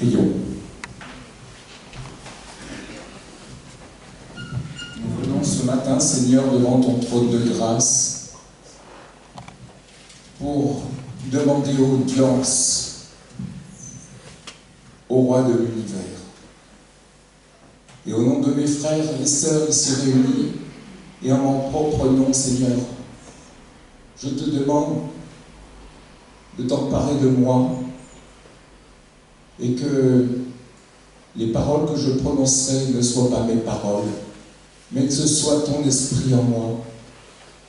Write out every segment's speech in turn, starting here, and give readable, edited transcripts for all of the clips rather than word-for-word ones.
Prions. Nous venons ce matin, Seigneur, devant ton trône de grâce pour demander audience au roi de l'univers. Et au nom de mes frères et sœurs ici réunis, et en mon propre nom, Seigneur, je te demande de t'emparer de moi et que les paroles que je prononcerai ne soient pas mes paroles, mais que ce soit ton esprit en moi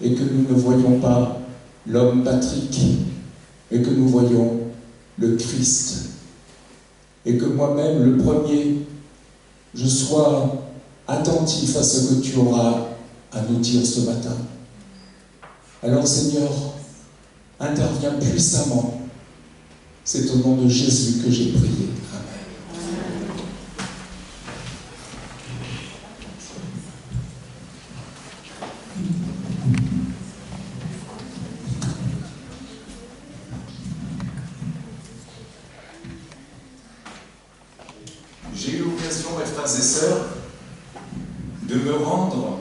et que nous ne voyions pas l'homme Patrick, mais que nous voyions le Christ. Et que moi-même, le premier, je sois attentif à ce que tu auras à nous dire ce matin. Alors Seigneur, interviens puissamment. C'est au nom de Jésus que j'ai prié. Amen. J'ai eu l'occasion, mes frères et sœurs, de me rendre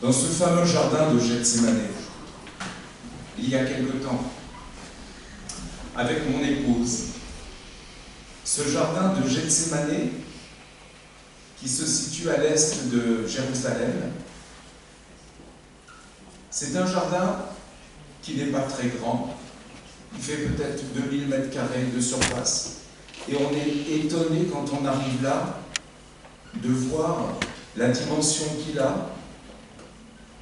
dans ce fameux jardin de Gethsémani, il y a quelque temps, avec mon épouse. Ce jardin de Gethsémani, qui se situe à l'est de Jérusalem, c'est un jardin qui n'est pas très grand. Il fait peut-être 2000 mètres carrés de surface. Et on est étonné quand on arrive là de voir la dimension qu'il a.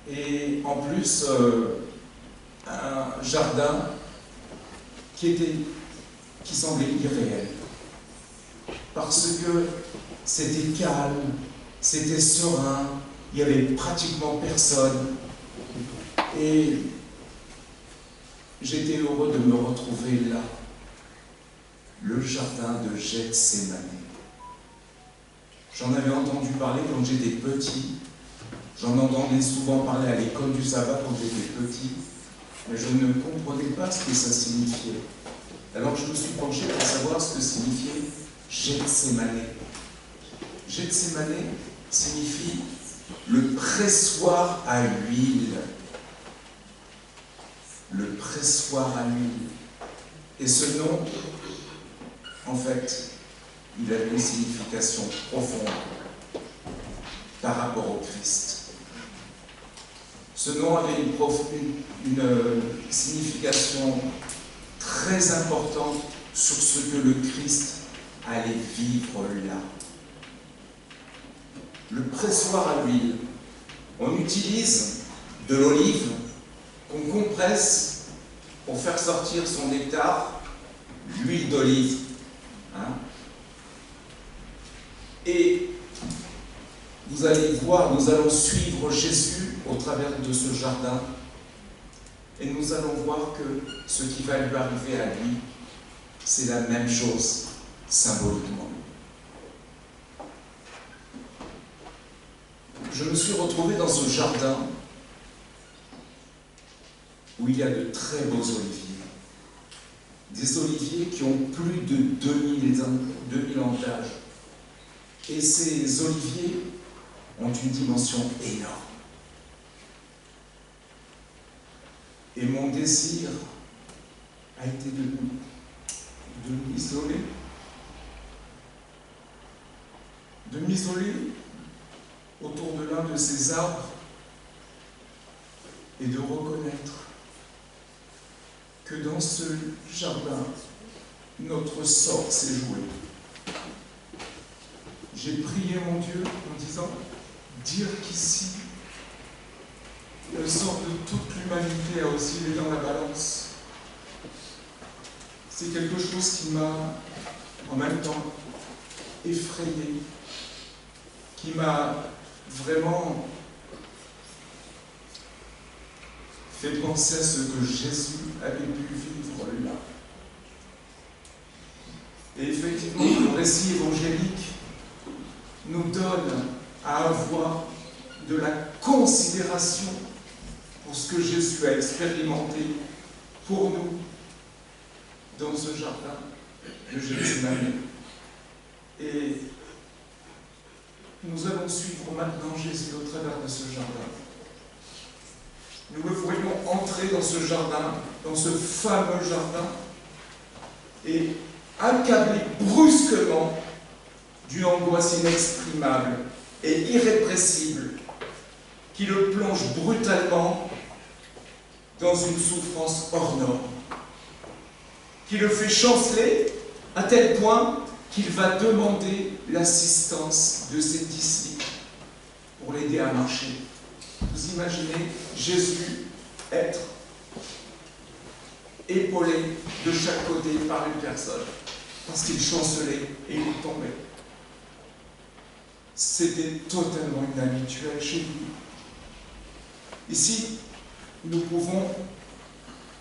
Et en plus, un jardin qui semblait irréel. Parce que c'était calme, c'était serein, il n'y avait pratiquement personne. Et j'étais heureux de me retrouver là, le jardin de Gethsémani. J'en avais entendu parler quand j'étais petit. J'en entendais souvent parler à l'école du sabbat quand j'étais petit, mais je ne comprenais pas ce que ça signifiait. Alors je me suis penché pour savoir ce que signifiait Gethsémani. Gethsémani signifie le pressoir à huile. Le pressoir à huile. Et ce nom, en fait, il a une signification profonde par rapport au Christ. Ce nom avait une signification très importante sur ce que le Christ allait vivre là. Le pressoir à l'huile. On utilise de l'olive qu'on compresse pour faire sortir son nectar, l'huile d'olive. Et vous allez voir, nous allons suivre Jésus au travers de ce jardin et nous allons voir que ce qui va lui arriver à lui, c'est la même chose symboliquement. Je me suis retrouvé dans ce jardin où il y a de très beaux oliviers. Des oliviers qui ont plus de 2000 ans d'âge. Et ces oliviers ont une dimension énorme. Et mon désir a été de m'isoler autour de l'un de ces arbres et de reconnaître que dans ce jardin, notre sort s'est joué. J'ai prié mon Dieu en disant, dire qu'ici, le sort de toute l'humanité a oscillé dans la balance. C'est quelque chose qui m'a, en même temps, effrayé, qui m'a vraiment fait penser à ce que Jésus avait pu vivre là. Et effectivement, le récit évangélique nous donne à avoir de la considération pour ce que Jésus a expérimenté pour nous dans ce jardin. de Gethsémani. Et nous allons suivre maintenant Jésus au travers de ce jardin. Nous le voyons entrer dans ce jardin, dans ce fameux jardin, et accablé brusquement d'une angoisse inexprimable et irrépressible qui le plonge brutalement dans une souffrance hors norme, qui le fait chanceler à tel point qu'il va demander l'assistance de ses disciples pour l'aider à marcher. Vous imaginez Jésus être épaulé de chaque côté par une personne, parce qu'il chancelait et il tombait. C'était totalement inhabituel chez lui. Ici, nous pouvons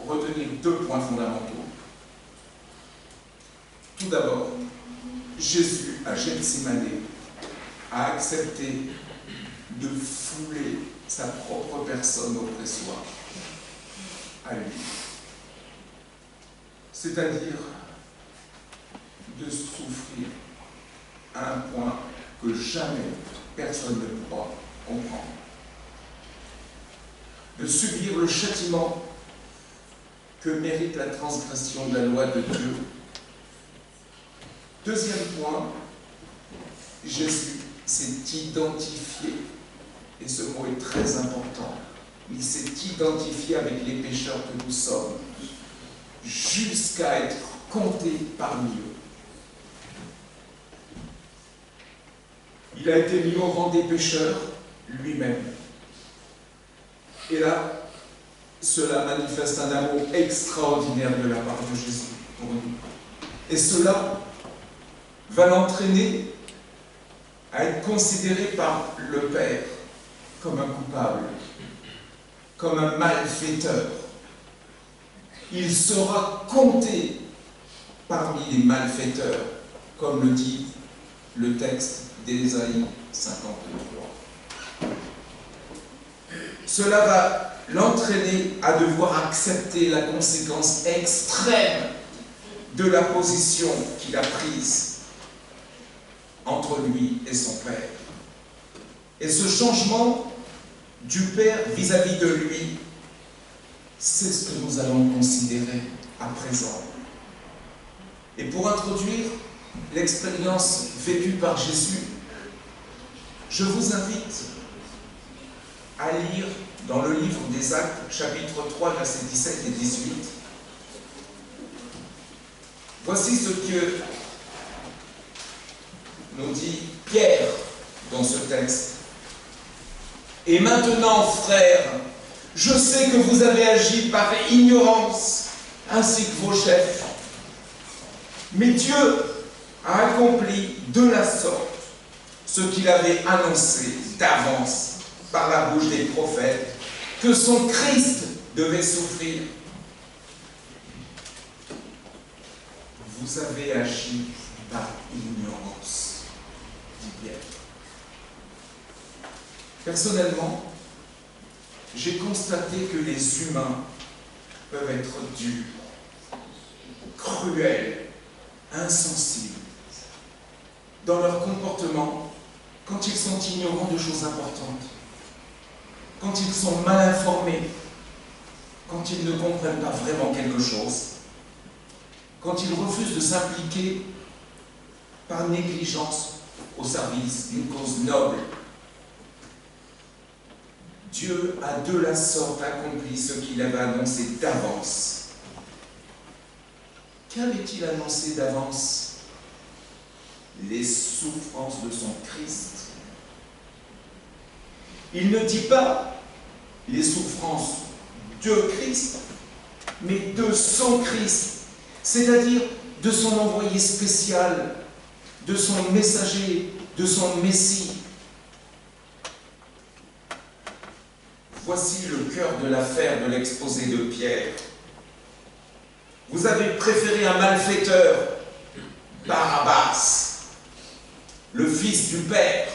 retenir 2 points fondamentaux. Tout d'abord, Jésus, à Gethsémani, a accepté de fouler sa propre personne au pressoir, à lui. C'est-à-dire de souffrir à un point que jamais personne ne pourra comprendre. De subir le châtiment que mérite la transgression de la loi de Dieu. Deuxième point, Jésus s'est identifié, et ce mot est très important, il s'est identifié avec les pécheurs que nous sommes, jusqu'à être compté parmi eux. Il a été mis au rang des pécheurs lui-même. Et là, cela manifeste un amour extraordinaire de la part de Jésus pour nous. Et cela va l'entraîner à être considéré par le Père comme un coupable, comme un malfaiteur. Il sera compté parmi les malfaiteurs, comme le dit le texte d'Ésaïe 53. Cela va l'entraîner à devoir accepter la conséquence extrême de la position qu'il a prise entre lui et son Père. Et ce changement du Père vis-à-vis de lui, c'est ce que nous allons considérer à présent. Et pour introduire l'expérience vécue par Jésus, je vous invite à lire dans le livre des Actes, chapitre 3, versets 17 et 18. Voici ce que nous dit Pierre dans ce texte. Et maintenant, frères, je sais que vous avez agi par ignorance, ainsi que vos chefs. Mais Dieu a accompli de la sorte ce qu'il avait annoncé d'avance par la bouche des prophètes, que son Christ devait souffrir. Vous avez agi par ignorance, dit Pierre. Personnellement, j'ai constaté que les humains peuvent être durs, cruels, insensibles dans leur comportement quand ils sont ignorants de choses importantes, quand ils sont mal informés, quand ils ne comprennent pas vraiment quelque chose, quand ils refusent de s'impliquer par négligence au service d'une cause noble. Dieu a de la sorte accompli ce qu'il avait annoncé d'avance. Qu'avait-il annoncé d'avance? Les souffrances de son Christ. Il ne dit pas les souffrances de Christ, mais de son Christ, c'est-à-dire de son envoyé spécial, de son messager, de son Messie. Voici le cœur de l'affaire de l'exposé de Pierre. Vous avez préféré un malfaiteur, Barabbas, le fils du Père.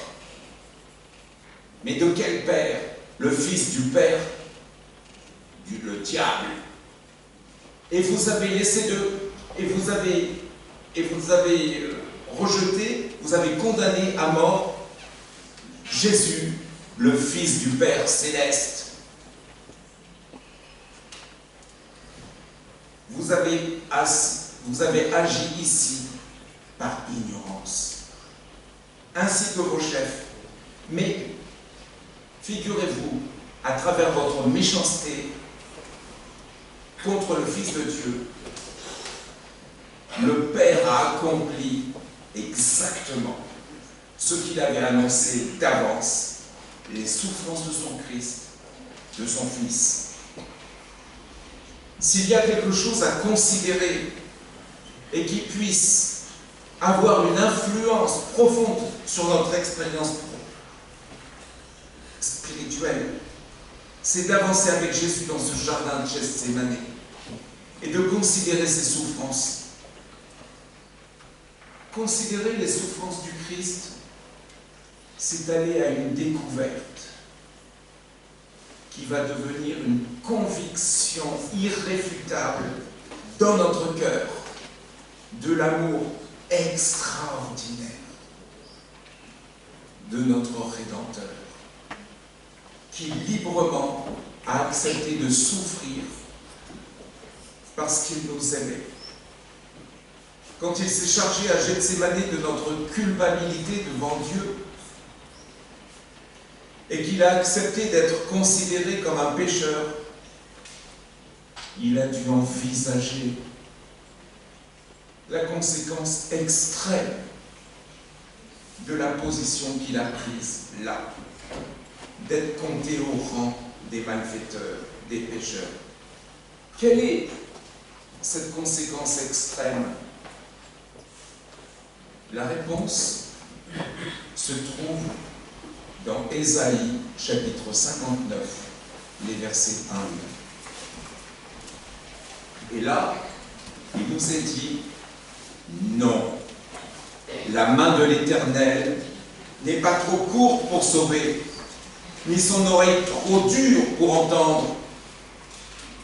Mais de quel Père? Le fils du Père, le diable. Et vous avez laissé et vous avez et vous avez rejeté, vous avez condamné à mort Jésus, le Fils du Père céleste. Vous avez agi ici par ignorance, ainsi que vos chefs. Mais figurez-vous, à travers votre méchanceté contre le Fils de Dieu, le Père a accompli exactement ce qu'il avait annoncé d'avance, les souffrances de son Christ, de son Fils. S'il y a quelque chose à considérer et qui puisse avoir une influence profonde sur notre expérience spirituelle, c'est d'avancer avec Jésus dans ce jardin de Gethsémani et de considérer ses souffrances. Considérer les souffrances du Christ, c'est aller à une découverte qui va devenir une conviction irréfutable dans notre cœur de l'amour extraordinaire de notre Rédempteur, qui librement a accepté de souffrir parce qu'il nous aimait. Quand il s'est chargé à Gethsémani de notre culpabilité devant Dieu, et qu'il a accepté d'être considéré comme un pécheur, il a dû envisager la conséquence extrême de la position qu'il a prise là, d'être compté au rang des malfaiteurs, des pécheurs. Quelle est cette conséquence extrême? La réponse se trouve dans Ésaïe, chapitre 59, les versets 1 et 2. Et là, il nous est dit, non, la main de l'Éternel n'est pas trop courte pour sauver, ni son oreille trop dure pour entendre,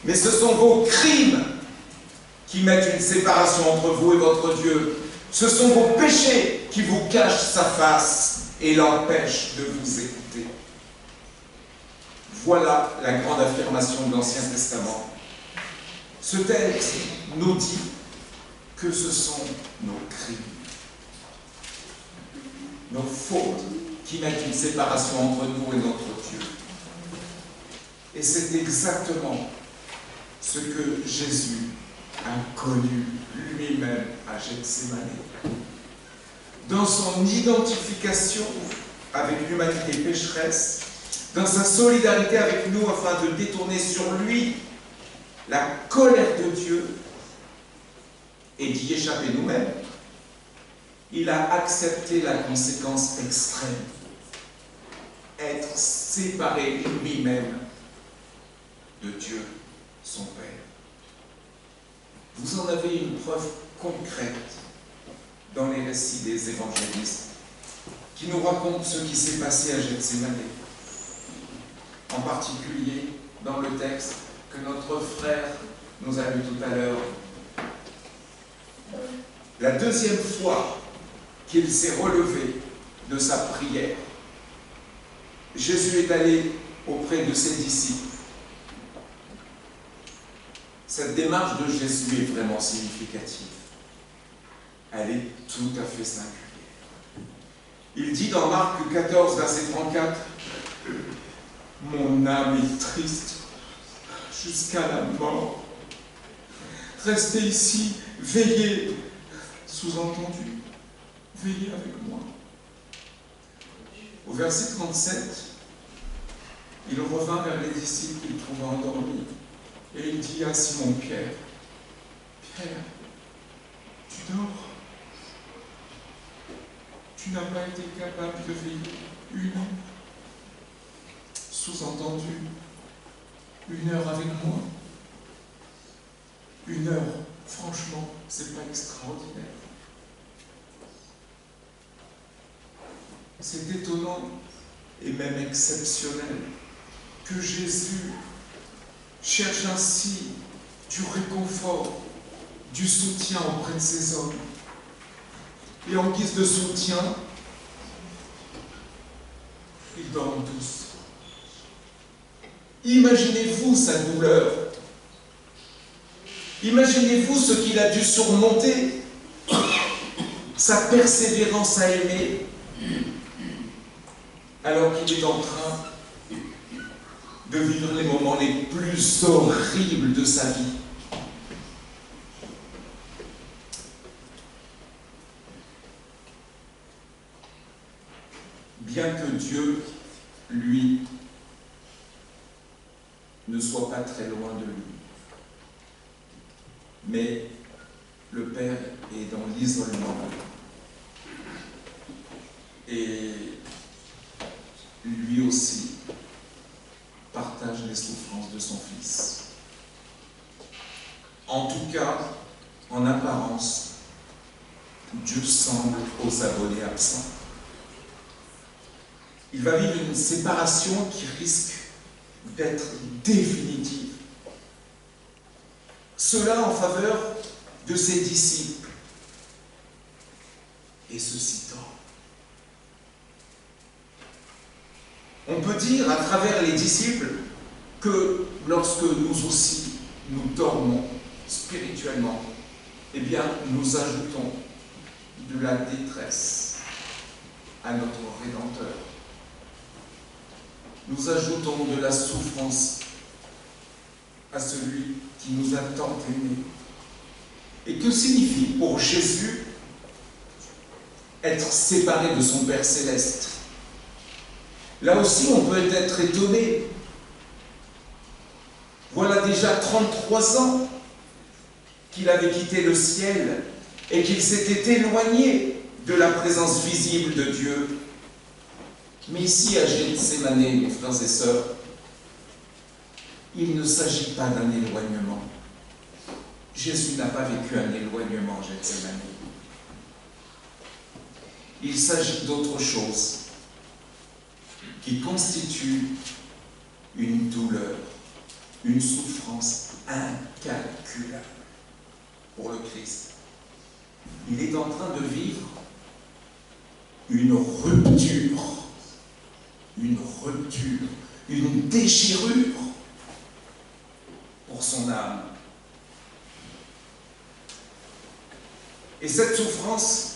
mais ce sont vos crimes qui mettent une séparation entre vous et votre Dieu. Ce sont vos péchés qui vous cachent sa face et l'empêchent de vous écouter. Voilà la grande affirmation de l'Ancien Testament. Ce texte nous dit que ce sont nos crimes, nos fautes qui mettent une séparation entre nous et notre Dieu. Et c'est exactement ce que Jésus a connu lui-même à Gethsémani. Dans son identification avec l'humanité pécheresse, dans sa solidarité avec nous afin de détourner sur lui la colère de Dieu et d'y échapper nous-mêmes, il a accepté la conséquence extrême, être séparé lui-même de Dieu, son Père. Vous en avez une preuve concrète dans les récits des évangélistes qui nous racontent ce qui s'est passé à Gethsémani. En particulier dans le texte que notre frère nous a lu tout à l'heure. La deuxième fois qu'il s'est relevé de sa prière, Jésus est allé auprès de ses disciples. Cette démarche de Jésus est vraiment significative. Elle est tout à fait singulière. Il dit dans Marc 14, verset 34, « Mon âme est triste jusqu'à la mort. Restez ici, veillez. » Sous-entendu, veillez avec moi. Au verset 37, il revint vers les disciples qu'il trouva endormis et il dit à Simon-Pierre, « Pierre, tu dors? Tu n'as pas été capable de veiller 1 heure? » Sous-entendu, 1 heure avec moi? 1 heure, franchement, c'est pas extraordinaire. C'est étonnant et même exceptionnel que Jésus cherche ainsi du réconfort, du soutien auprès de ces hommes Et en guise de soutien, ils dorment tous. Imaginez-vous sa douleur. Imaginez-vous ce qu'il a dû surmonter, sa persévérance à aimer, alors qu'il est en train de vivre les moments les plus horribles de sa vie. Bien que Dieu, lui, ne soit pas très loin de lui, mais le Père est dans l'isolement et lui aussi partage les souffrances de son Fils. En tout cas, en apparence, Dieu semble aux abonnés absents. Il va vivre une séparation qui risque d'être définitive. Cela en faveur de ses disciples. Et ceci tant. On peut dire à travers les disciples que lorsque nous aussi nous dormons spirituellement, eh bien nous ajoutons de la détresse à notre Rédempteur. Nous ajoutons de la souffrance à celui qui nous a tant aimés. Et que signifie pour Jésus être séparé de son Père céleste? Là aussi, on peut être étonné. Voilà déjà 33 ans qu'il avait quitté le ciel et qu'il s'était éloigné de la présence visible de Dieu. Mais ici, à Gethsémane, mes frères et sœurs, il ne s'agit pas d'un éloignement. Jésus n'a pas vécu un éloignement à Gethsémane. Il s'agit d'autre chose qui constitue une douleur, une souffrance incalculable pour le Christ. Il est en train de vivre une rupture, une déchirure pour son âme. Et cette souffrance,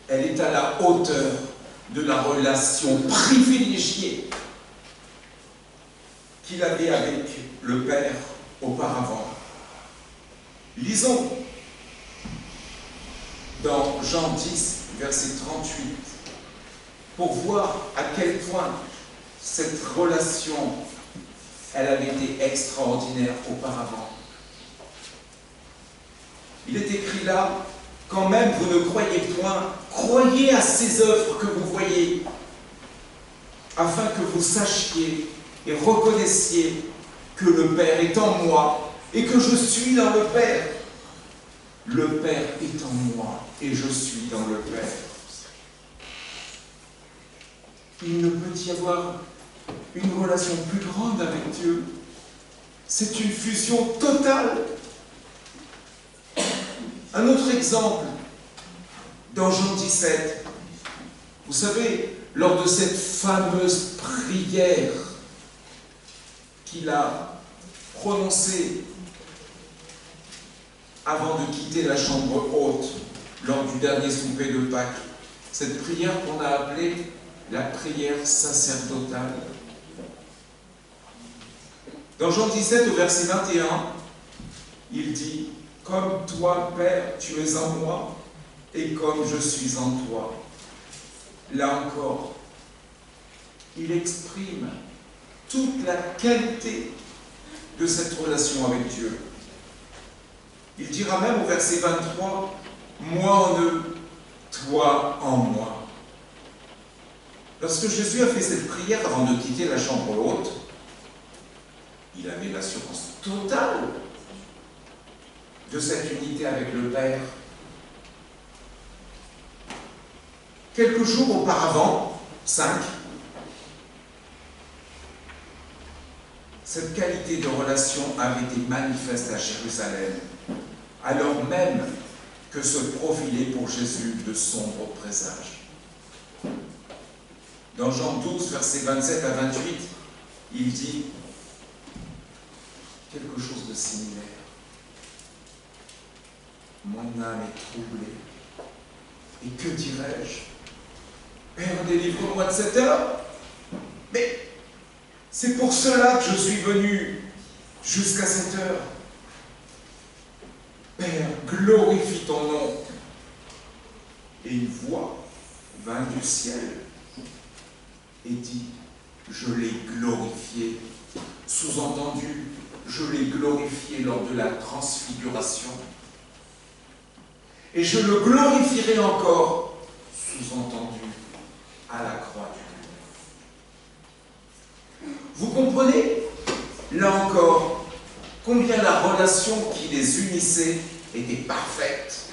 elle est à la hauteur de la relation privilégiée qu'il avait avec le Père auparavant. Lisons dans Jean 10, verset 38, pour voir à quel point cette relation, elle avait été extraordinaire auparavant. Il est écrit là, quand même vous ne croyez point, croyez à ces œuvres que vous voyez, afin que vous sachiez et reconnaissiez que le Père est en moi et que je suis dans le Père. Le Père est en moi et je suis dans le Père. Il ne peut y avoir une relation plus grande avec Dieu. C'est une fusion totale. Un autre exemple, dans Jean 17, vous savez, lors de cette fameuse prière qu'il a prononcée avant de quitter la chambre haute, lors du dernier souper de Pâques, cette prière qu'on a appelée la prière sacerdotale. Dans Jean 17, au verset 21, il dit « Comme toi, Père, tu es en moi, et comme je suis en toi. » Là encore, il exprime toute la qualité de cette relation avec Dieu. Il dira même au verset 23, « Moi en eux, toi en moi. » Lorsque Jésus a fait cette prière avant de quitter la chambre haute, il avait l'assurance totale de cette unité avec le Père. Quelques jours auparavant, 5, cette qualité de relation avait été manifeste à Jérusalem, alors même que se profilaient pour Jésus de sombres présages. Dans Jean 12, versets 27 à 28, il dit quelque chose de similaire. Mon âme est troublée. Et que dirais-je? Père, délivre-moi de cette heure. Mais c'est pour cela que je suis venu jusqu'à cette heure. Père, glorifie ton nom. Et une voix vint du ciel et dit, je l'ai glorifié. Sous-entendu, je l'ai glorifié lors de la transfiguration. Et je le glorifierai encore, sous-entendu, à la croix du Christ. Vous comprenez, là encore, combien la relation qui les unissait était parfaite.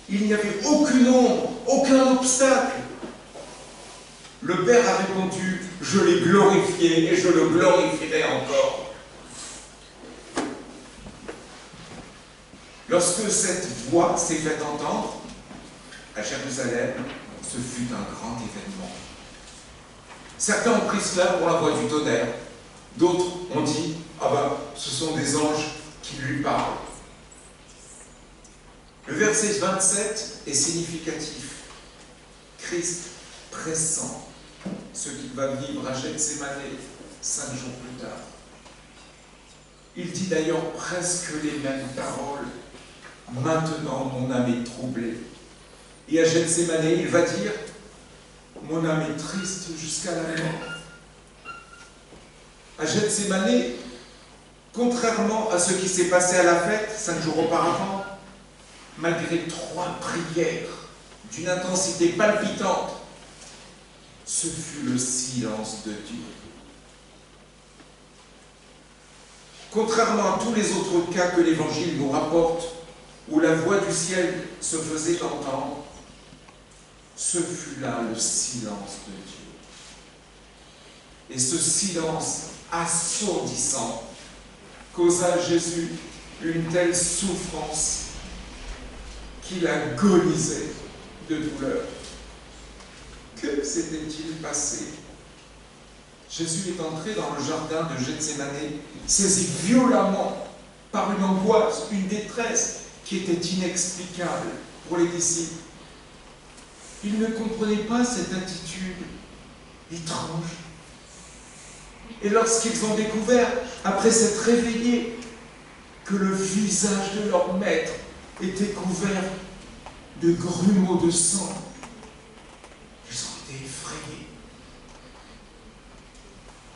Il n'y avait aucune ombre, aucun obstacle. Le Père a répondu, je l'ai glorifié et je le glorifierai encore. Lorsque cette voix s'est fait entendre à Jérusalem, ce fut un grand événement. Certains ont pris cela pour la voix du tonnerre, d'autres ont dit, ah ben, ce sont des anges qui lui parlent. Le verset 27 est significatif. Christ pressent ce qu'il va vivre à Gethsémane 5 jours plus tard. Il dit d'ailleurs presque les mêmes paroles. Maintenant, mon âme est troublée. Et à Gethsémane, il va dire, mon âme est triste jusqu'à la mort. À Gethsémane, contrairement à ce qui s'est passé à la fête 5 jours auparavant, malgré 3 prières d'une intensité palpitante, ce fut le silence de Dieu. Contrairement à tous les autres cas que l'Évangile nous rapporte, où la voix du ciel se faisait entendre, ce fut là le silence de Dieu. Et ce silence assourdissant causa à Jésus une telle souffrance qu'il agonisait de douleur. Que s'était-il passé? Jésus est entré dans le jardin de Gethsémane, saisi violemment par une angoisse, une détresse qui était inexplicable pour les disciples. Ils ne comprenaient pas cette attitude étrange. Et lorsqu'ils ont découvert, après s'être réveillés, que le visage de leur maître était couvert de grumeaux de sang, ils ont été effrayés.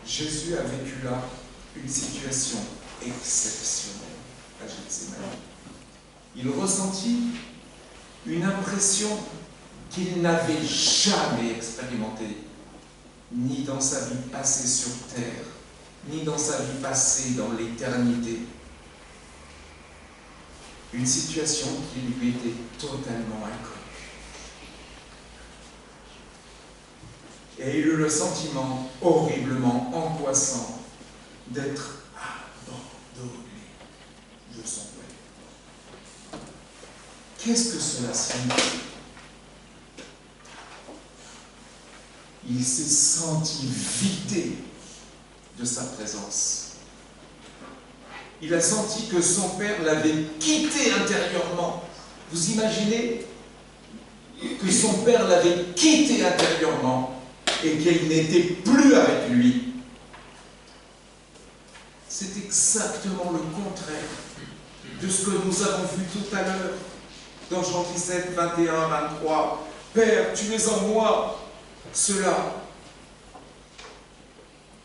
Jésus a vécu là une situation exceptionnelle à Gethsémane. Il ressentit une impression qu'il n'avait jamais expérimentée, ni dans sa vie passée sur terre, ni dans sa vie passée dans l'éternité. Une situation qui lui était totalement inconnue. Et il eut le sentiment horriblement angoissant d'être abandonné de son Père. Qu'est-ce que cela signifie? Il s'est senti vidé de sa présence. Il a senti que son Père l'avait quitté intérieurement. Vous imaginez que son Père l'avait quitté intérieurement et qu'il n'était plus avec lui. C'est exactement le contraire de ce que nous avons vu tout à l'heure dans Jean 17, 21, 23. Père, tu es en moi. Cela,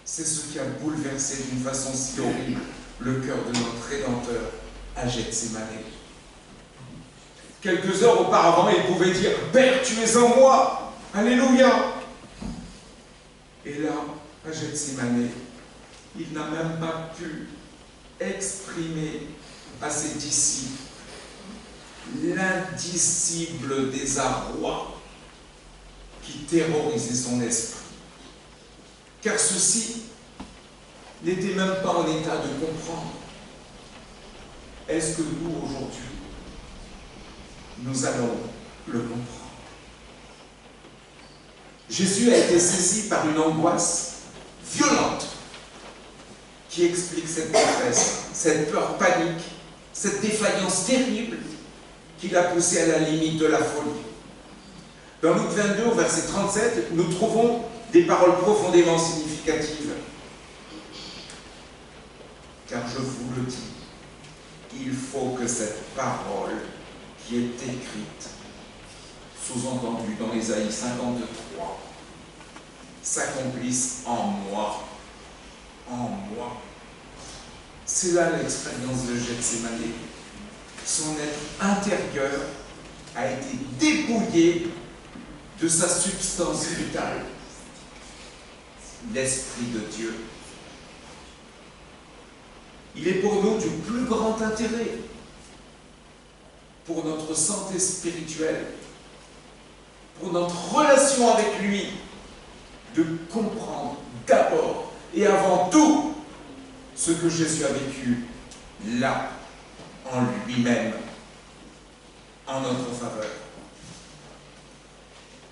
c'est ce qui a bouleversé d'une façon si horrible le cœur de notre Rédempteur à Gethsémane. Quelques heures auparavant, il pouvait dire « Père, tu es en moi, alléluia !» Et là, à Gethsémane, il n'a même pas pu exprimer à ses disciples l'indicible désarroi qui terrorisait son esprit. Car ceux-ci n'étaient même pas en état de comprendre. Est-ce que nous, aujourd'hui, nous allons le comprendre. Jésus a été saisi par une angoisse violente qui explique cette détresse, cette peur panique, cette défaillance terrible qui l'a poussé à la limite de la folie. Dans Luc 22, au verset 37, nous trouvons des paroles profondément significatives. Car je vous le dis, il faut que cette parole qui est écrite, sous-entendue dans Ésaïe 53, s'accomplisse en moi. En moi. C'est là l'expérience de Gethsémani. Son être intérieur a été dépouillé de sa substance vitale, l'Esprit de Dieu. Il est pour nous du plus grand intérêt, pour notre santé spirituelle, pour notre relation avec lui, de comprendre d'abord et avant tout ce que Jésus a vécu là, en lui-même, en notre faveur.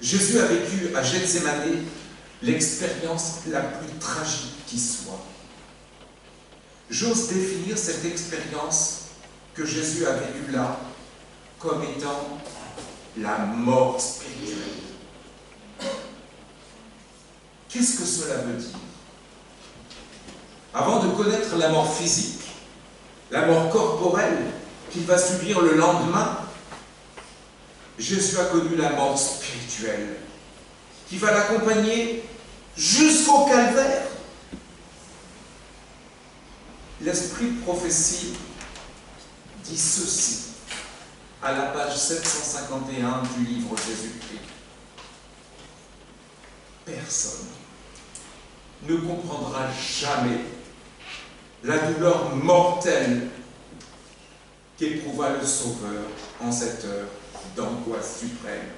Jésus a vécu à Gethsémani l'expérience la plus tragique qui soit. J'ose définir cette expérience que Jésus a vécue là comme étant la mort spirituelle. Qu'est-ce que cela veut dire? Avant de connaître la mort physique, la mort corporelle qu'il va subir le lendemain, Jésus a connu la mort spirituelle qui va l'accompagner jusqu'au calvaire. L'Esprit de prophétie dit ceci à la page 751 du livre Jésus-Christ. Personne ne comprendra jamais la douleur mortelle qu'éprouva le Sauveur en cette heure d'angoisse suprême,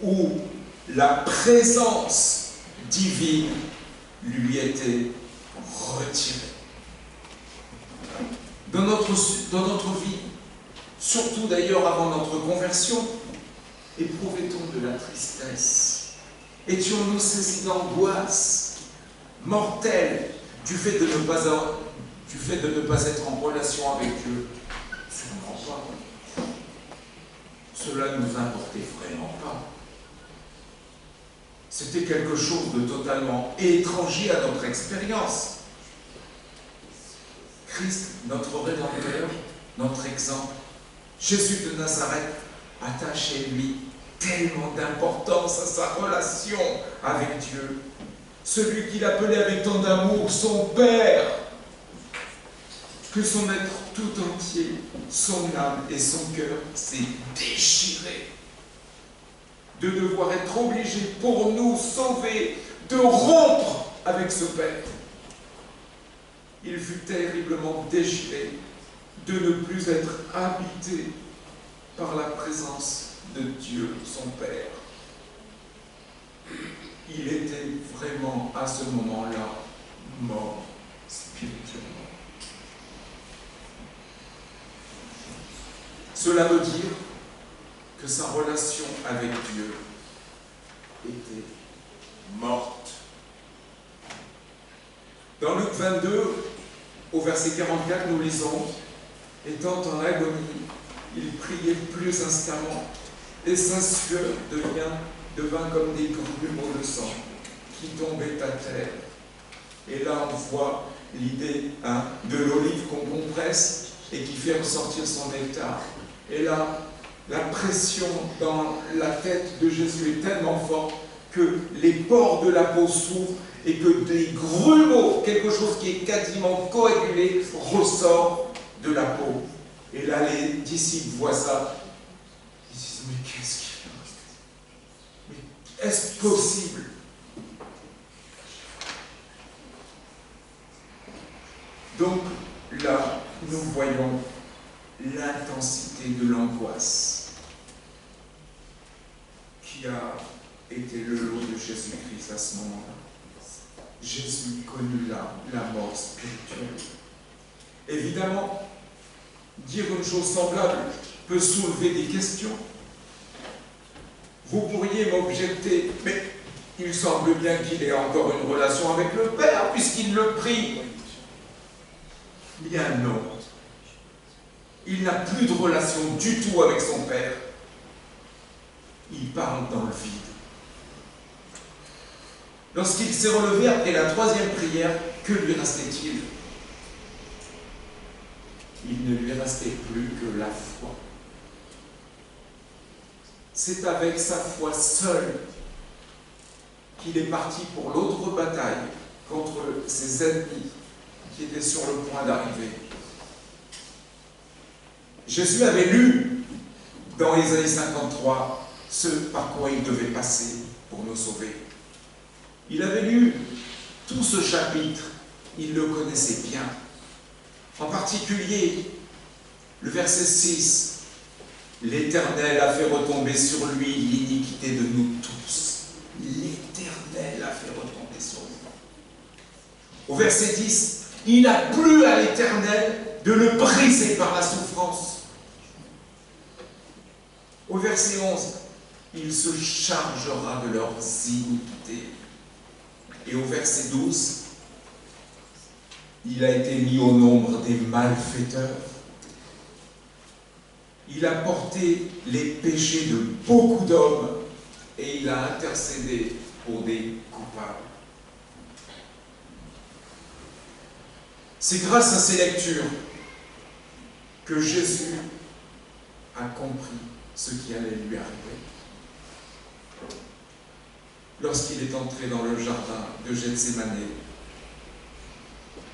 où la présence divine lui était retirée. Dans notre vie, surtout d'ailleurs avant notre conversion, éprouvait-on de la tristesse? Étions-nous saisis d'angoisse mortelle du fait de ne pas être en relation avec Dieu? Sûrement pas. Cela ne nous importait vraiment pas. C'était quelque chose de totalement étranger à notre expérience. Christ, notre Rédempteur, notre exemple, Jésus de Nazareth, attache chez lui tellement d'importance à sa relation avec Dieu. Celui qu'il appelait avec tant d'amour son Père, que son être tout entier, son âme et son cœur s'est déchiré de devoir être obligé pour nous sauver, de rompre avec ce Père. Il fut terriblement déchiré de ne plus être habité par la présence de Dieu, son Père. Il était vraiment à ce moment-là mort spirituellement. Cela veut dire que sa relation avec Dieu était morte. Dans Luc 22, au verset 44, nous lisons « Étant en agonie, il priait plus instamment, et sa sueur devint comme des grumeaux de sang qui tombaient à terre. » Et là, on voit l'idée de l'olive qu'on compresse et qui fait ressortir son nectar. Et là, la pression dans la tête de Jésus est tellement forte que les pores de la peau s'ouvrent et que des grumeaux, quelque chose qui est quasiment coagulé, ressort de la peau. Et là, les disciples voient ça. Ils disent, mais qu'est-ce qu'il y a? Mais est-ce possible? Donc là, nous voyons l'intensité de l'angoisse qui a été le lot de Jésus-Christ à ce moment-là. Jésus connut la mort spirituelle. Évidemment, dire une chose semblable peut soulever des questions. Vous pourriez m'objecter, mais il semble bien qu'il ait encore une relation avec le Père, puisqu'il le prie. Bien non. Il n'a plus de relation du tout avec son Père. Il parle dans le vide. Lorsqu'il s'est relevé après la troisième prière, que lui restait-il? Il ne lui restait plus que la foi. C'est avec sa foi seule qu'il est parti pour l'autre bataille contre ses ennemis qui étaient sur le point d'arriver. Jésus avait lu dans Ésaïe 53 ce par quoi il devait passer pour nous sauver. Il avait lu tout ce chapitre, il le connaissait bien. En particulier, le verset 6, « L'Éternel a fait retomber sur lui l'iniquité de nous tous. » L'Éternel a fait retomber sur lui. Au verset 10, « Il n'a plu à l'Éternel de le briser par la souffrance. » Au verset 11, « Il se chargera de leurs iniquités. » Et au verset 12, il a été mis au nombre des malfaiteurs. Il a porté les péchés de beaucoup d'hommes et il a intercédé pour des coupables. C'est grâce à ces lectures que Jésus a compris ce qui allait lui arriver. Lorsqu'il est entré dans le jardin de Gethsémane,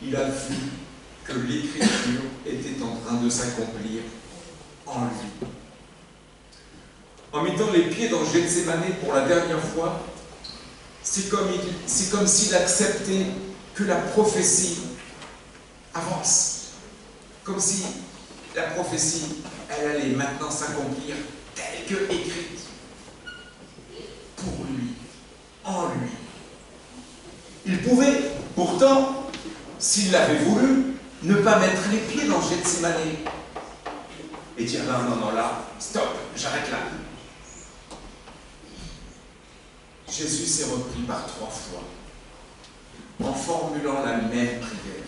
il a vu que l'Écriture était en train de s'accomplir en lui. En mettant les pieds dans Gethsémane pour la dernière fois, c'est comme s'il acceptait que la prophétie avance. Comme si la prophétie, elle allait maintenant s'accomplir telle que écrite. Pour lui, en lui. Il pouvait, pourtant, s'il l'avait voulu, ne pas mettre les pieds dans Gethsémane et dire non, là, stop, j'arrête là. Jésus s'est repris par 3 fois en formulant la même prière.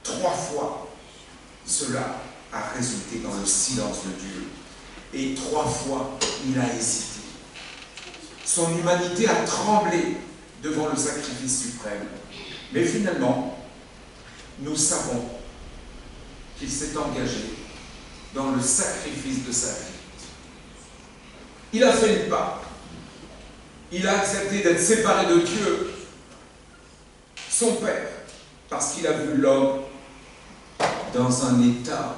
3 fois, cela a résulté dans le silence de Dieu. Et 3 fois, il a hésité. Son humanité a tremblé devant le sacrifice suprême. Mais finalement, nous savons qu'il s'est engagé dans le sacrifice de sa vie. Il a fait le pas. Il a accepté d'être séparé de Dieu, son Père, parce qu'il a vu l'homme dans un état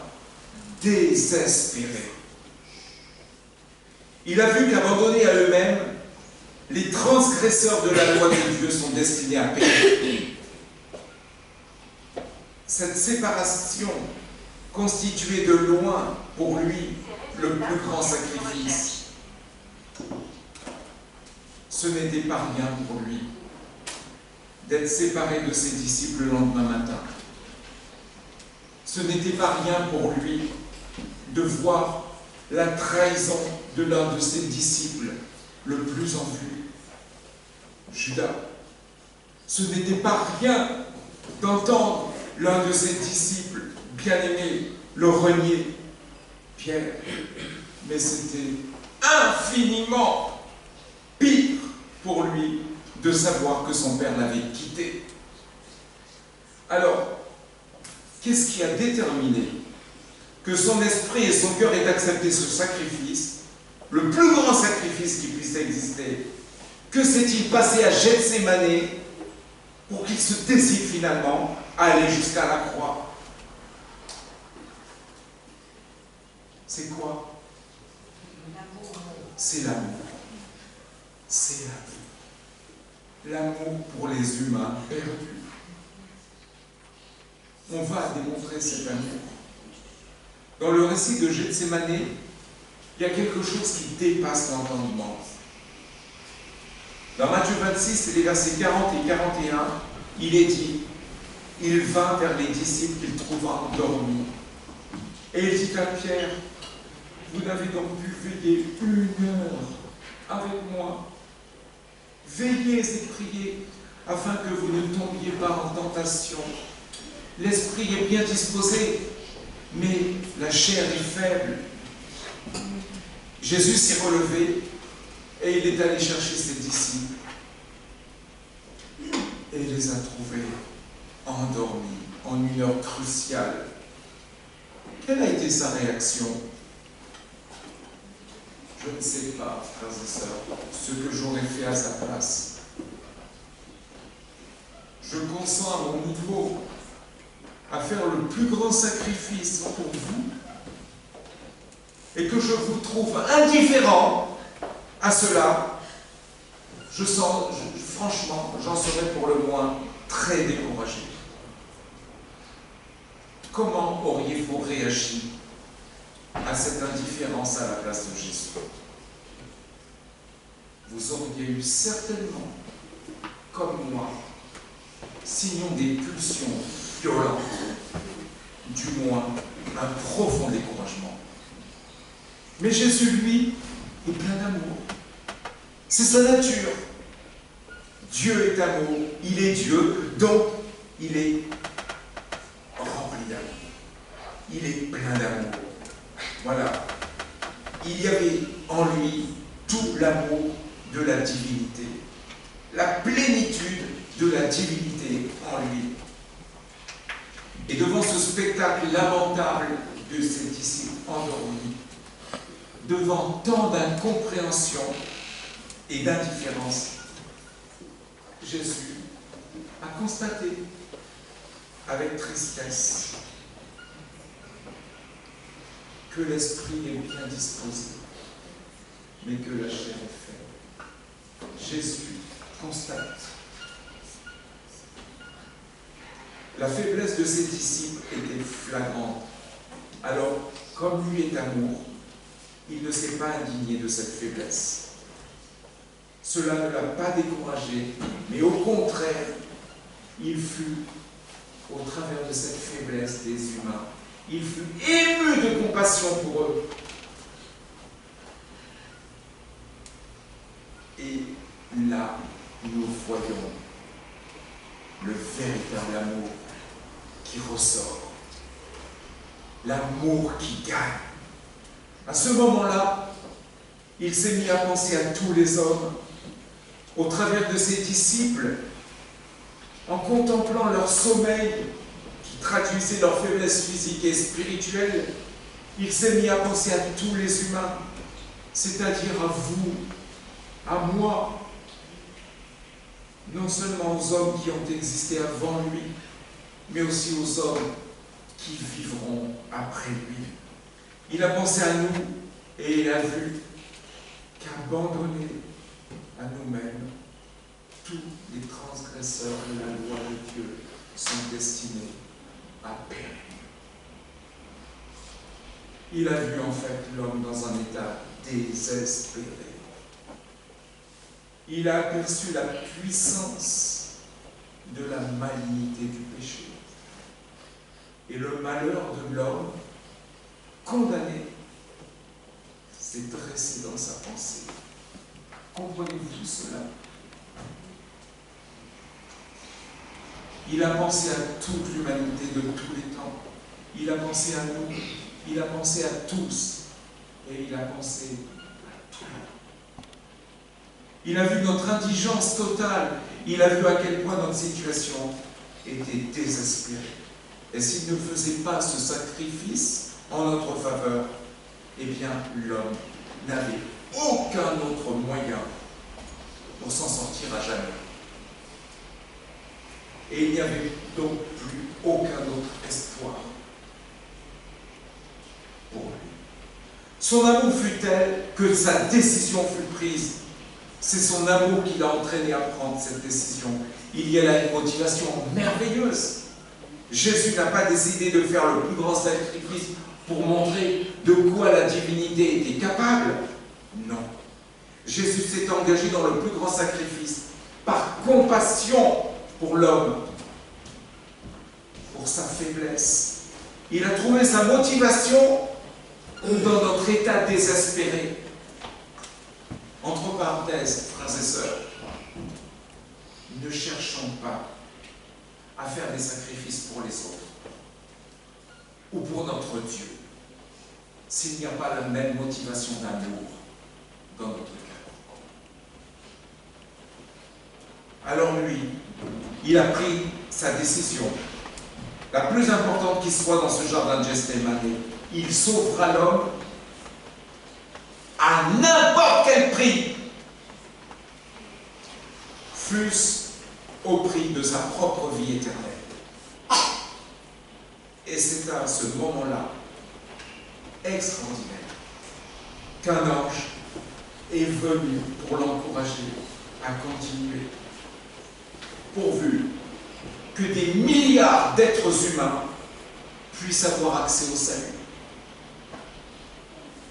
désespéré. Il a vu qu'abandonnés à eux-mêmes, les transgresseurs de la loi de Dieu sont destinés à périr. Cette séparation constituait de loin pour lui le plus grand sacrifice. Ce n'était pas rien pour lui d'être séparé de ses disciples le lendemain matin. Ce n'était pas rien pour lui de voir la trahison de l'un de ses disciples le plus en vue, Judas. Ce n'était pas rien d'entendre l'un de ses disciples bien-aimés le renier, Pierre. Mais c'était infiniment pire pour lui de savoir que son père l'avait quitté. Alors, qu'est-ce qui a déterminé que son esprit et son cœur aient accepté ce sacrifice, le plus grand sacrifice qui puisse exister? Que s'est-il passé à Gethsémane pour qu'il se décide finalement à aller jusqu'à la croix? C'est quoi? C'est l'amour. C'est l'amour. L'amour pour les humains perdus. On va démontrer cet amour. Dans le récit de Gethsémane, il y a quelque chose qui dépasse l'entendement. Dans Matthieu 26, les versets 40 et 41, il est dit, « Il vint vers les disciples qu'il trouva endormis. Et il dit à Pierre, Vous n'avez donc pu veiller 1 heure avec moi. Veillez et priez afin que vous ne tombiez pas en tentation. L'esprit est bien disposé, mais la chair est faible. Jésus s'est relevé et il est allé chercher ses disciples. Et il les a trouvés endormis en une heure cruciale. Quelle a été sa réaction? Je ne sais pas, frères et sœurs, ce que j'aurais fait à sa place. Je consens à mon niveau à faire le plus grand sacrifice pour vous et que je vous trouve indifférent à cela, franchement, j'en serais pour le moins très découragé. Comment auriez-vous réagi à cette indifférence à la place de Jésus? Vous auriez eu certainement, comme moi, sinon des pulsions violentes, du moins un profond découragement. Mais Jésus, lui, est plein d'amour. C'est sa nature. Dieu est amour, il est Dieu, donc il est rempli d'amour. Il est plein d'amour. Voilà. Il y avait en lui tout l'amour de la divinité, la plénitude de la divinité en lui. Et devant ce spectacle lamentable de ses disciples endormis, devant tant d'incompréhension et d'indifférence, Jésus a constaté avec tristesse que l'esprit est bien disposé, mais que la chair est faible. Jésus constate la faiblesse de ses disciples était flagrante. Alors, comme lui est amour, il ne s'est pas indigné de cette faiblesse. Cela ne l'a pas découragé, mais au contraire, il fut, au travers de cette faiblesse des humains, il fut ému de compassion pour eux. Et là, nous voyons le véritable amour qui ressort. L'amour qui gagne. À ce moment-là, il s'est mis à penser à tous les hommes, au travers de ses disciples, en contemplant leur sommeil, qui traduisait leur faiblesse physique et spirituelle. Il s'est mis à penser à tous les humains, c'est-à-dire à vous, à moi, non seulement aux hommes qui ont existé avant lui, mais aussi aux hommes qui vivront après lui. Il a pensé à nous et il a vu qu'abandonnés à nous-mêmes, tous les transgresseurs de la loi de Dieu sont destinés à périr. Il a vu en fait l'homme dans un état désespéré. Il a aperçu la puissance de la malignité du péché. Et le malheur de l'homme condamné s'est dressé dans sa pensée. Comprenez-vous cela? Il a pensé à toute l'humanité de tous les temps. Il a pensé à nous. Il a pensé à tous. Et il a pensé à tout le monde. Il a vu notre indigence totale. Il a vu à quel point notre situation était désespérée. Et s'il ne faisait pas ce sacrifice en notre faveur, eh bien, l'homme n'avait aucun autre moyen pour s'en sortir à jamais. Et il n'y avait donc plus aucun autre espoir pour lui. Son amour fut tel que sa décision fut prise. C'est son amour qui l'a entraîné à prendre cette décision. Il y a là une motivation merveilleuse. Jésus n'a pas décidé de faire le plus grand sacrifice pour montrer de quoi la divinité était capable. Non. Jésus s'est engagé dans le plus grand sacrifice par compassion pour l'homme, pour sa faiblesse. Il a trouvé sa motivation dans notre état désespéré. Entre parenthèses, frères et sœurs, ne cherchons pas à faire des sacrifices pour les autres ou pour notre Dieu s'il n'y a pas la même motivation d'amour dans notre cœur. Alors lui, il a pris sa décision, la plus importante qui soit dans ce jardin de Gethsémani. Il sauvera l'homme à n'importe quel prix, fût-ce au prix de sa propre vie éternelle. Et c'est à ce moment-là extraordinaire qu'un ange est venu pour l'encourager à continuer, pourvu que des milliards d'êtres humains puissent avoir accès au salut.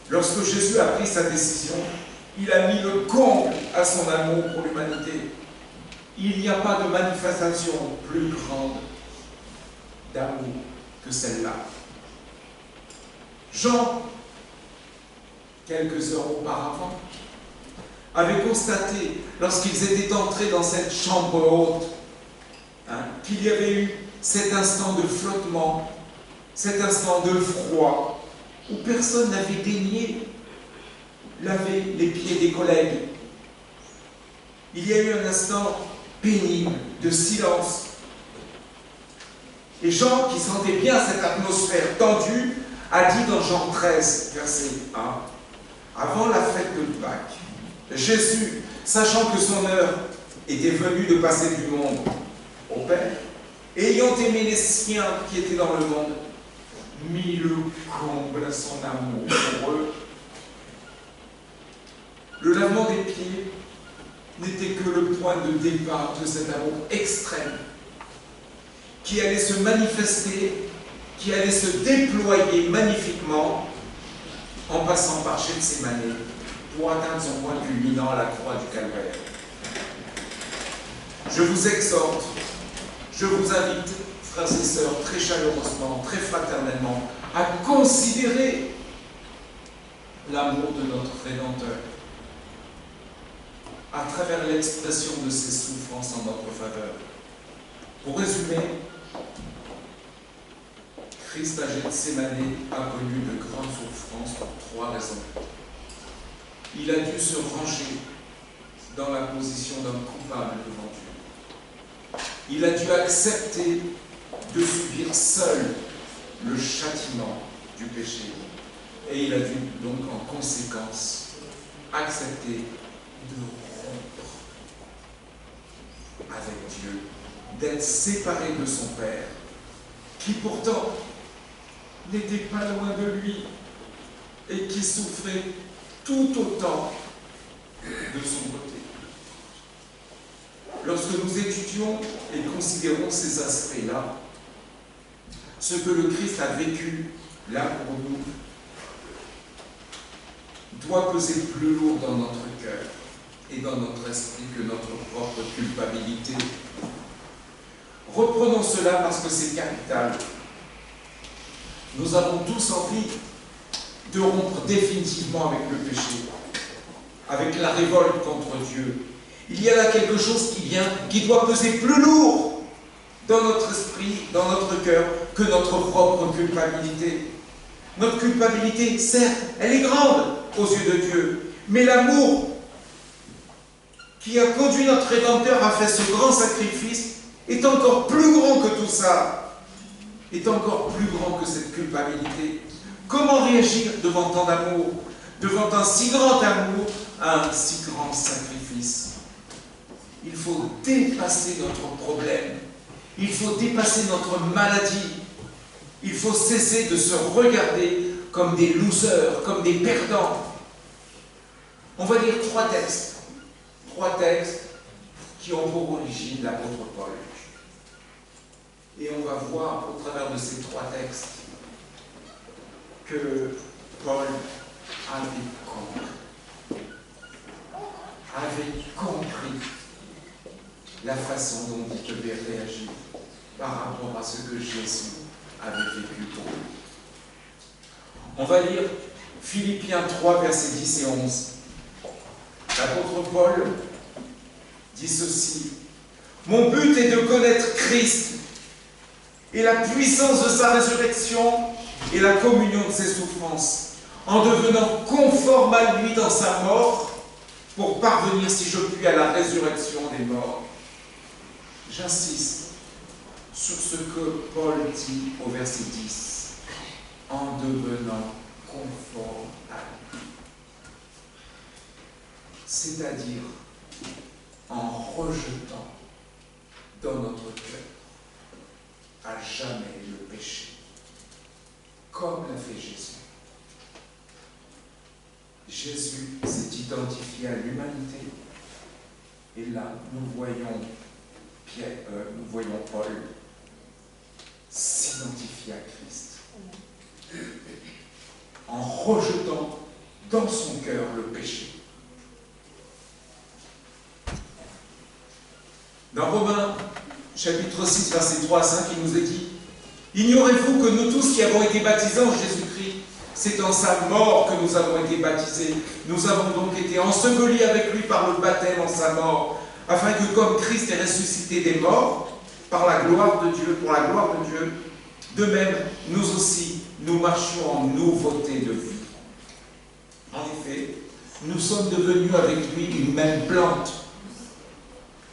Lorsque Jésus a pris sa décision, il a mis le comble à son amour pour l'humanité. Il n'y a pas de manifestation plus grande d'amour que celle-là. Jean, quelques heures auparavant, avait constaté, lorsqu'ils étaient entrés dans cette chambre haute, qu'il y avait eu cet instant de flottement, cet instant de froid, où personne n'avait daigné laver les pieds des collègues. Il y a eu un instant pénible, de silence. Et Jean, qui sentait bien cette atmosphère tendue, a dit dans Jean 13, verset 1, « Avant la fête de Pâques, Jésus, sachant que son heure était venue de passer du monde au Père, ayant aimé les siens qui étaient dans le monde, mit le comble à son amour pour eux. » Le lavement des pieds n'était que le point de départ de cet amour extrême qui allait se manifester, qui allait se déployer magnifiquement en passant par Gethsémani pour atteindre son point culminant à la croix du Calvaire. Je vous exhorte, je vous invite, frères et sœurs, très chaleureusement, très fraternellement, à considérer l'amour de notre Rédempteur à travers l'expression de ses souffrances en notre faveur. Pour résumer, Christ à Gethsémani a connu de grandes souffrances pour trois raisons. Il a dû se ranger dans la position d'un coupable devant Dieu. Il a dû accepter de subir seul le châtiment du péché. Et il a dû donc en conséquence accepter de rompre avec Dieu, d'être séparé de son Père, qui pourtant n'était pas loin de lui et qui souffrait tout autant de son côté. Lorsque nous étudions et considérons ces aspects-là, ce que le Christ a vécu là pour nous doit peser plus lourd dans notre cœur et dans notre esprit que notre propre culpabilité. Reprenons cela parce que c'est capital. Nous avons tous envie de rompre définitivement avec le péché, avec la révolte contre Dieu. Il y a là quelque chose qui doit peser plus lourd dans notre esprit, dans notre cœur, que notre propre culpabilité. Notre culpabilité, certes, elle est grande aux yeux de Dieu, mais l'amour qui a conduit notre Rédempteur à faire ce grand sacrifice est encore plus grand que tout ça, est encore plus grand que cette culpabilité. Comment réagir devant tant d'amour, devant un si grand amour, à un si grand sacrifice? Il faut dépasser notre problème, il faut dépasser notre maladie, il faut cesser de se regarder comme des losers, comme des perdants. On va lire trois textes qui ont pour origine l'apôtre Paul. Et on va voir au travers de ces trois textes que Paul avait compris la façon dont il devait réagir par rapport à ce que Jésus avait vécu pour lui. On va lire Philippiens 3, versets 10 et 11. L'apôtre Paul dit ceci: « Mon but est de connaître Christ et la puissance de sa résurrection et la communion de ses souffrances, en devenant conforme à lui dans sa mort, pour parvenir, si je puis, à la résurrection des morts. » J'insiste sur ce que Paul dit au verset 10, en devenant conforme à lui. C'est-à-dire en rejetant dans notre cœur à jamais le péché, comme l'a fait Jésus. Jésus s'est identifié à l'humanité, et là nous voyons Paul s'identifier à Christ en rejetant dans son cœur le péché. Dans Romains chapitre 6, versets 3 à 5, il nous est dit: « Ignorez-vous que nous tous qui avons été baptisés en Jésus-Christ, c'est en sa mort que nous avons été baptisés. Nous avons donc été ensevelis avec lui par le baptême en sa mort, afin que comme Christ est ressuscité des morts, par la gloire de Dieu, pour la gloire de Dieu, de même, nous aussi, nous marchions en nouveauté de vie. » En effet, nous sommes devenus avec lui une même plante,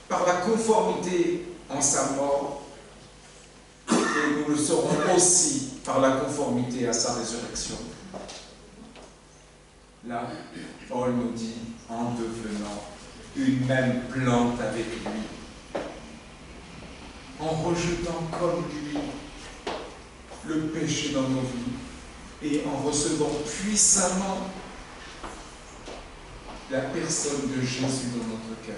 par la conformité en sa mort, et nous le serons aussi par la conformité à sa résurrection. Là, Paul nous dit, en devenant une même plante avec lui, en rejetant comme lui le péché dans nos vies et en recevant puissamment la personne de Jésus dans notre cœur.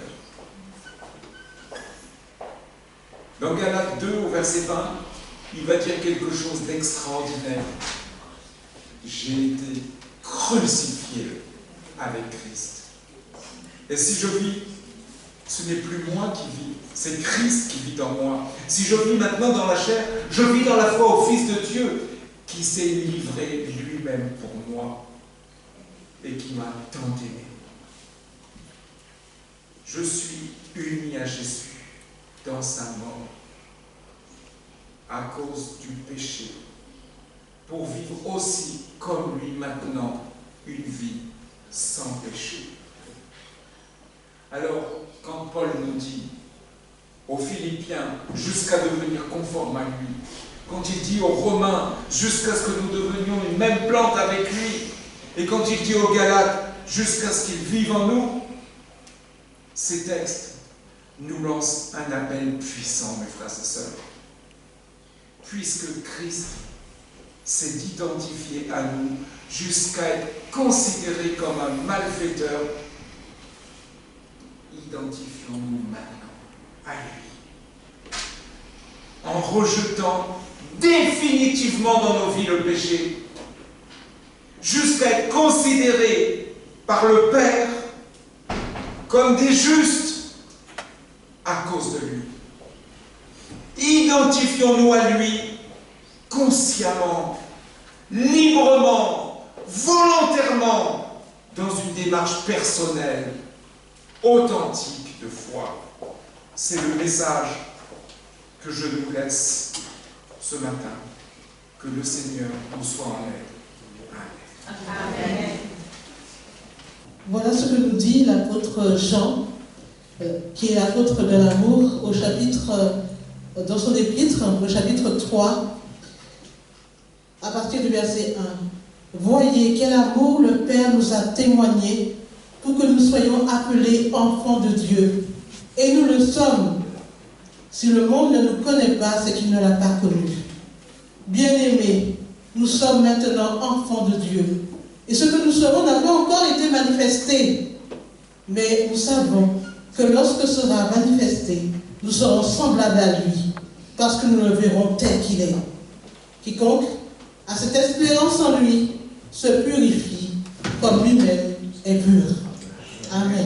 Dans Galates 2, au verset 20, il va dire quelque chose d'extraordinaire. J'ai été crucifié avec Christ. Et si je vis, ce n'est plus moi qui vis, c'est Christ qui vit en moi. Si je vis maintenant dans la chair, je vis dans la foi au Fils de Dieu, qui s'est livré lui-même pour moi et qui m'a tant aimé. Je suis uni à Jésus dans sa mort à cause du péché, pour vivre aussi comme lui maintenant une vie sans péché. Alors, quand Paul nous dit aux Philippiens jusqu'à devenir conforme à lui, quand il dit aux Romains jusqu'à ce que nous devenions une même plante avec lui, et quand il dit aux Galates jusqu'à ce qu'il vive en nous, ces textes nous lancent un appel puissant, mes frères et sœurs. Puisque Christ s'est identifié à nous jusqu'à être considéré comme un malfaiteur, identifions-nous maintenant à lui. En rejetant définitivement dans nos vies le péché, jusqu'à être considérés par le Père comme des justes à cause de lui. Identifions-nous à lui consciemment, librement, volontairement, dans une démarche personnelle, authentique de foi. C'est le message que je nous laisse ce matin. Que le Seigneur nous soit en aide. Amen. Amen. Voilà ce que nous dit l'apôtre Jean, qui est l'apôtre de l'amour, au chapitre, dans son épître, au chapitre 3, à partir du verset 1. « Voyez quel amour le Père nous a témoigné pour que nous soyons appelés enfants de Dieu. Et nous le sommes. Si le monde ne nous connaît pas, c'est qu'il ne l'a pas connu. Bien-aimés, nous sommes maintenant enfants de Dieu. Et ce que nous serons n'a pas encore été manifesté. Mais nous savons que lorsque sera manifesté, nous serons semblables à lui, parce que nous le verrons tel qu'il est. Quiconque a cette espérance en lui se purifie comme lui-même est pur. Amen.